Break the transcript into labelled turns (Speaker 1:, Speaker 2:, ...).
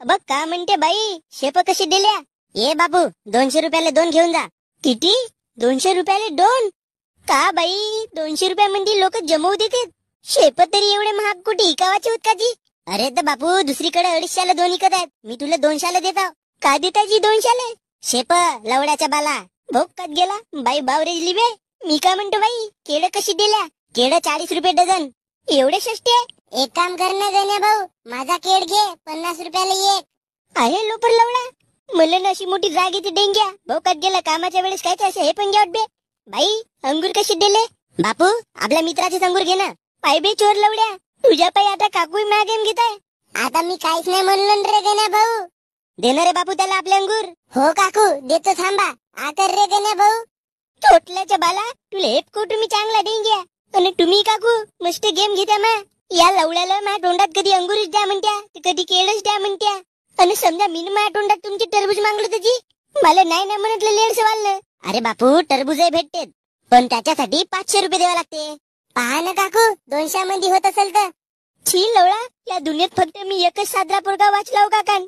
Speaker 1: बघ का म्हणते बाई, शेप कशी दिल्या. ये बापू 200 रुपयाला 2 घेऊन जा. किती? 200 रुपयाला 2? का बाई 200 रुपयामध्ये लोक जमवू देतात. शेप तरी एवढे महाग कुठे इकावाचे होत का जी? अरे तर बापू दुसरीकडे 250ला 2 इकत आहेत, मी तुला 200ला देता. का देता जी 200ला? शेप लवड्याच्या बाला भोकात गेला बाई बावरेजली बे. मी काय म्हणतो बाई, केळ कशी दिल्या? केळ 40 रुपये डझन. एवढे स्वस्त आहे? एक काम कर ना गण्या भाऊ, माझा केळ घे 50 रुपयाला एक. आहे लोपर लवडा, मला ना अशी मोठी जाग येते डेंग्या. भोकात गेला कामाच्या वेळेस काय असे हे पण घ्या बे. बाई अंगूर कशी दिले? बापू आपल्या मित्राचे अंगूर घे ना. पाय बे चोर लवड्या, तुझ्या पायी आता काकू मागेम घेताय. आता मी काहीच नाही म्हणलो रे गण्या भाऊ. देणार रे बापू त्याला आपले अंगूर? हो काकू देतो, थांबा. आकर रे गण्या भाऊ. छोटल्याच्या बाला तुला हेप को तुम्ही चांगला डेंग्या. आणि तुम्ही काकू मस्त गेम घेत्या मा. या लवड्याला माझ्या तोंडात कधी अंगूरच द्या म्हणत्या, कधी केळच द्या म्हणत्या. आणि समजा मी माझ्या तोंडात तुमची टरबूज मागलं त्याची मला नाही ना म्हणतलं लेडस वाढलं. अरे बापू टरबूजही भेटते, पण त्याच्यासाठी 500 रुपये द्यावे लागते. पहा ना काकू 200 मध्ये होत असेल तर. छी लवळा, या दुनियेत फक्त मी एकच साजरा पोरगा वाचला हो काकान.